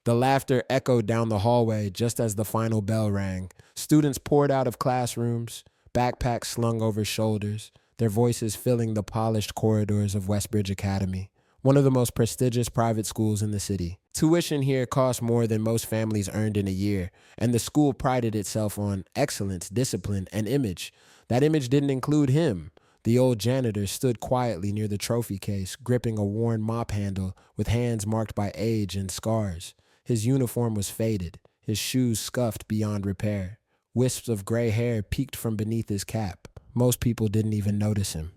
The laughter echoed down the hallway just as the final bell rang. Students poured out of classrooms, backpacks slung over shoulders, their voices filling the polished corridors of Westbridge Academy, one of the most prestigious private schools in the city. Tuition here cost more than most families earned in a year, and the school prided itself on excellence, discipline, and image. That image didn't include him. The old janitor stood quietly near the trophy case, gripping a worn mop handle with hands marked by age and scars. His uniform was faded, his shoes scuffed beyond repair. Wisps of gray hair peeked from beneath his cap. Most people didn't even notice him.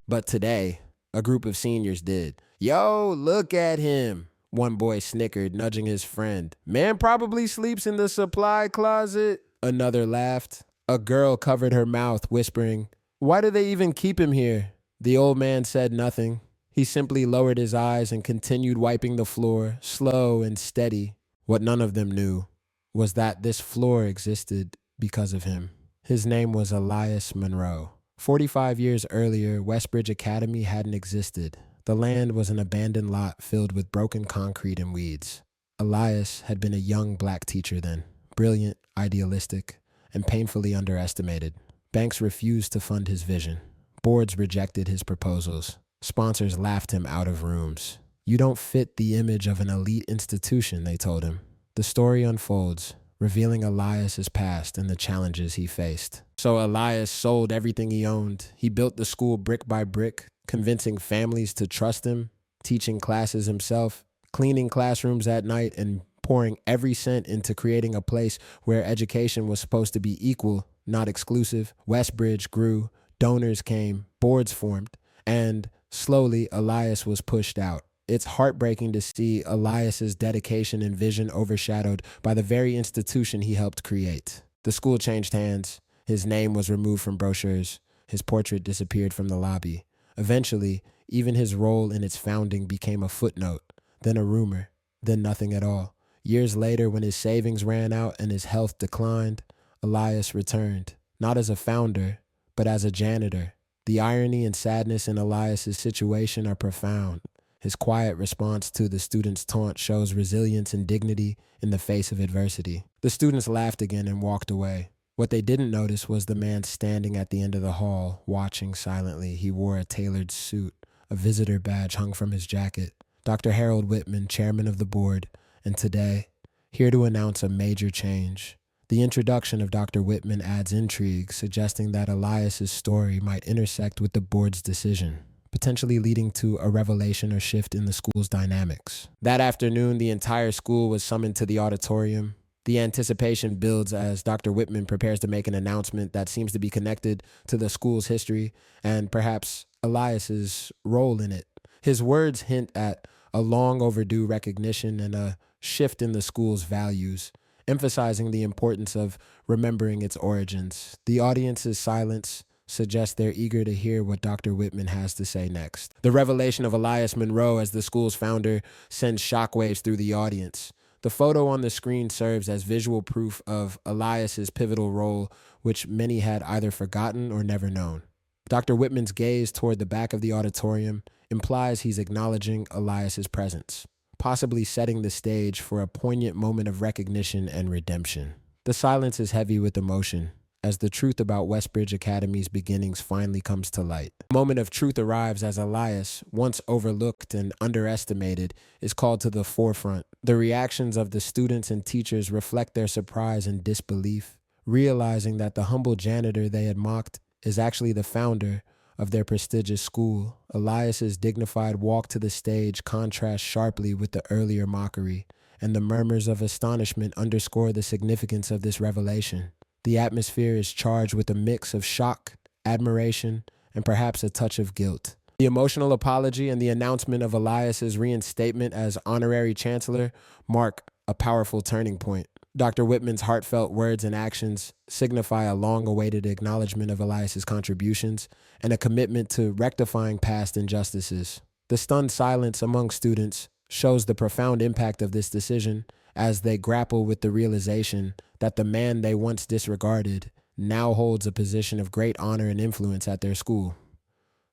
But today, a group of seniors did. "Yo, look at him," one boy snickered, nudging his friend. "Man probably sleeps in the supply closet." Another laughed. A girl covered her mouth, whispering, "Why do they even keep him here?" The old man said nothing. He simply lowered his eyes and continued wiping the floor, slow and steady. What none of them knew was that this floor existed because of him. His name was Elias Monroe. 45 years earlier, Westbridge Academy hadn't existed. The land was an abandoned lot filled with broken concrete and weeds. Elias had been a young black teacher then, brilliant, idealistic, and painfully underestimated. Banks refused to fund his vision. Boards rejected his proposals. Sponsors laughed him out of rooms. "You don't fit the image of an elite institution," they told him. The story unfolds, revealing Elias's past and the challenges he faced. So Elias sold everything he owned. He built the school brick by brick, convincing families to trust him, teaching classes himself, cleaning classrooms at night, and pouring every cent into creating a place where education was supposed to be equal, not exclusive. Westbridge grew, donors came, boards formed, and slowly Elias was pushed out. It's heartbreaking to see Elias's dedication and vision overshadowed by the very institution he helped create. The school changed hands. His name was removed from brochures. His portrait disappeared from the lobby. Eventually, even his role in its founding became a footnote, then a rumor, then nothing at all. Years later, when his savings ran out and his health declined, Elias returned, not as a founder, but as a janitor. The irony and sadness in Elias's situation are profound. His quiet response to the students' taunt shows resilience and dignity in the face of adversity. The students laughed again and walked away. What they didn't notice was the man standing at the end of the hall, watching silently. He wore a tailored suit. A visitor badge hung from his jacket. Dr. Harold Whitman, chairman of the board, and today, here to announce a major change. The introduction of Dr. Whitman adds intrigue, suggesting that Elias's story might intersect with the board's decision, potentially leading to a revelation or shift in the school's dynamics. That afternoon, the entire school was summoned to the auditorium. The anticipation builds as Dr. Whitman prepares to make an announcement that seems to be connected to the school's history and perhaps Elias's role in it. His words hint at a long overdue recognition and a shift in the school's values, emphasizing the importance of remembering its origins. The audience's silence suggests they're eager to hear what Dr. Whitman has to say next. The revelation of Elias Monroe as the school's founder sends shockwaves through the audience. The photo on the screen serves as visual proof of Elias's pivotal role, which many had either forgotten or never known. Dr. Whitman's gaze toward the back of the auditorium implies he's acknowledging Elias's presence, possibly setting the stage for a poignant moment of recognition and redemption. The silence is heavy with emotion as the truth about Westbridge Academy's beginnings finally comes to light. A moment of truth arrives as Elias, once overlooked and underestimated, is called to the forefront. The reactions of the students and teachers reflect their surprise and disbelief, realizing that the humble janitor they had mocked is actually the founder of their prestigious school. Elias's dignified walk to the stage contrasts sharply with the earlier mockery, and the murmurs of astonishment underscore the significance of this revelation. The atmosphere is charged with a mix of shock, admiration, and perhaps a touch of guilt. The emotional apology and the announcement of Elias's reinstatement as honorary chancellor mark a powerful turning point. Dr. Whitman's heartfelt words and actions signify a long-awaited acknowledgement of Elias's contributions and a commitment to rectifying past injustices. The stunned silence among students shows the profound impact of this decision as they grapple with the realization that the man they once disregarded now holds a position of great honor and influence at their school.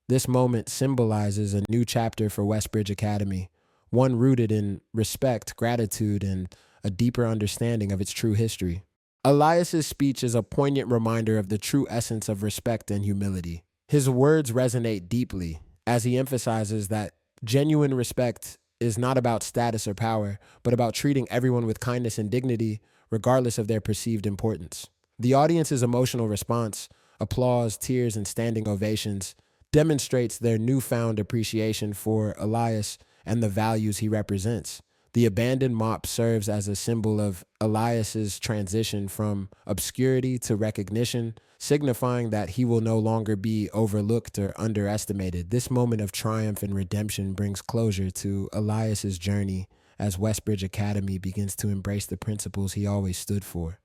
This moment symbolizes a new chapter for Westbridge Academy, one rooted in respect, gratitude, and a deeper understanding of its true history. Elias's speech is a poignant reminder of the true essence of respect and humility. His words resonate deeply as he emphasizes that genuine respect is not about status or power, but about treating everyone with kindness and dignity, regardless of their perceived importance. The audience's emotional response, applause, tears, and standing ovations, demonstrates their newfound appreciation for Elias and the values he represents. The abandoned mop serves as a symbol of Elias's transition from obscurity to recognition, signifying that he will no longer be overlooked or underestimated. This moment of triumph and redemption brings closure to Elias's journey as Westbridge Academy begins to embrace the principles he always stood for.